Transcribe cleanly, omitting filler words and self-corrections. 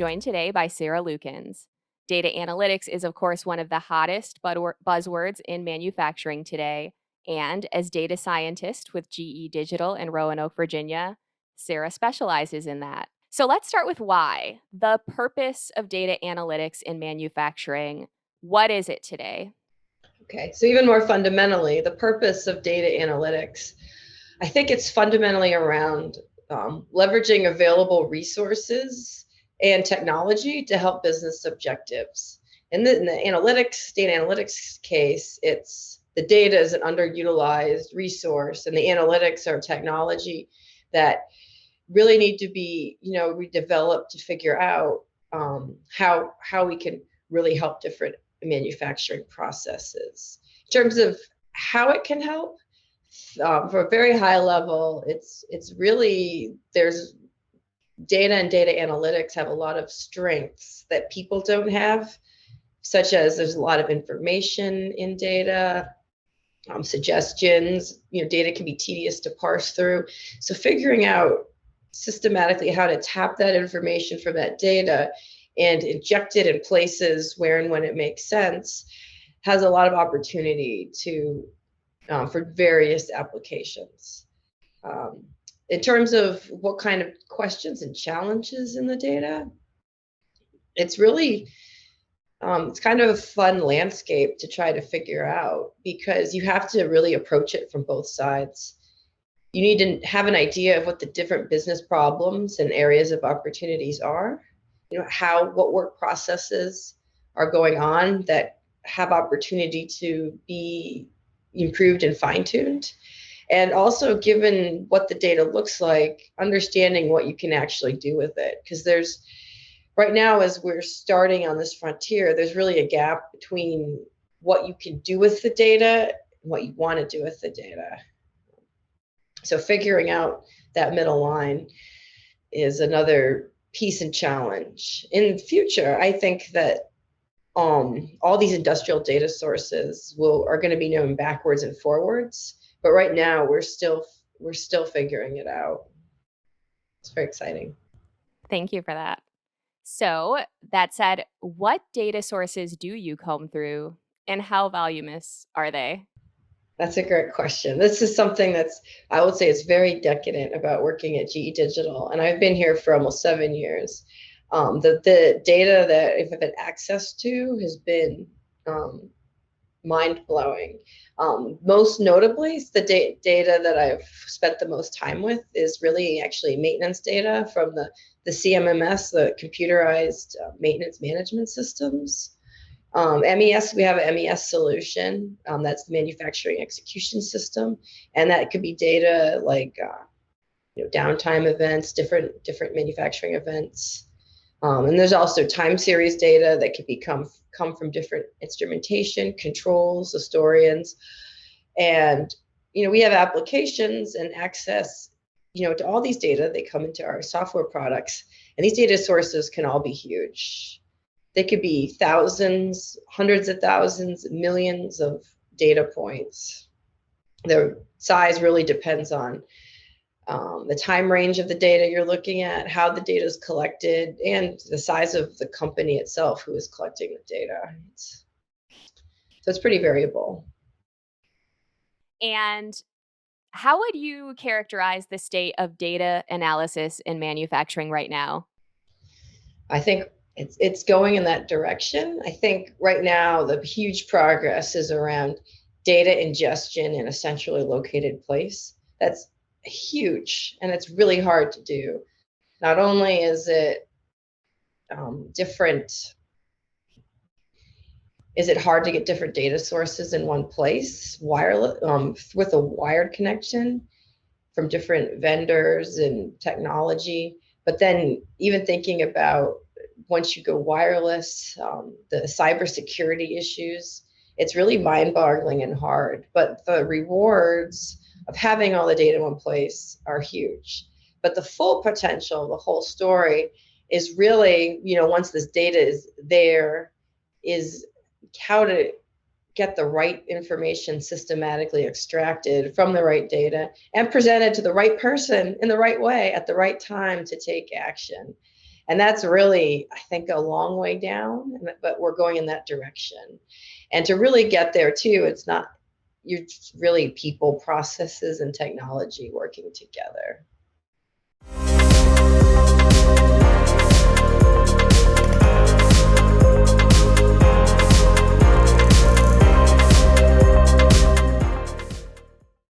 joined today by Sarah Lukens. Data analytics is, of course, one of the hottest buzzwords in manufacturing today. And as data scientist with GE Digital in Roanoke, Virginia, Sarah specializes in that. So let's start with why. The purpose of data analytics in manufacturing. What is it today? Okay, so even more fundamentally, the purpose of data analytics, I think it's fundamentally around leveraging available resources and technology to help business objectives. In the data analytics case, it's the data is an underutilized resource, and the analytics are technology that really need to be, redeveloped to figure out how we can really help different manufacturing processes. In terms of how it can help, for a very high level, it's really there's data and data analytics have a lot of strengths that people don't have, such as there's a lot of information in data, suggestions. Data can be tedious to parse through. So figuring out systematically how to tap that information from that data and inject it in places where and when it makes sense has a lot of opportunity to for various applications. In terms of what kind of questions and challenges in the data, it's really it's kind of a fun landscape to try to figure out, because you have to really approach it from both sides. You need to have an idea of what the different business problems and areas of opportunities are, what work processes are going on that have opportunity to be improved and fine-tuned. And also, given what the data looks like, understanding what you can actually do with it. Because right now, as we're starting on this frontier, there's really a gap between what you can do with the data and what you want to do with the data. So figuring out that middle line is another piece and challenge. In the future, I think that all these industrial data sources are going to be known backwards and forwards. But right now, we're still figuring it out. It's very exciting. Thank you for that. So, that said, what data sources do you comb through and how voluminous are they? That's a great question. This is something I would say, is very decadent about working at GE Digital. And I've been here for almost 7 years. The data that I've had access to has been mind-blowing. Most notably, the data that I've spent the most time with is really actually maintenance data from the CMMS, the computerized maintenance management systems. MES, we have an MES solution. That's the manufacturing execution system. And that could be data like downtime events, different manufacturing events. And there's also time series data that could come from different instrumentation, controls, historians. And, we have applications and access, to all these data. They come into our software products. And these data sources can all be huge. They could be thousands, hundreds of thousands, millions of data points. Their size really depends on the time range of the data you're looking at, how the data is collected, and the size of the company itself who is collecting the data. So it's pretty variable. And how would you characterize the state of data analysis in manufacturing right now? I think it's going in that direction. I think right now the huge progress is around data ingestion in a centrally located place. That's huge, and it's really hard to do. Not only is it hard to get different data sources in one place, wireless, with a wired connection from different vendors and technology. But then even thinking about once you go wireless, the cybersecurity issues, it's really mind-boggling and hard. But the rewards of having all the data in one place are huge. But the full potential, the whole story, is really, once this data is there, is how to get the right information systematically extracted from the right data and presented to the right person in the right way at the right time to take action. And that's really, I think, a long way down, but we're going in that direction. And to really get there too, it's not, you're really people, processes, and technology working together.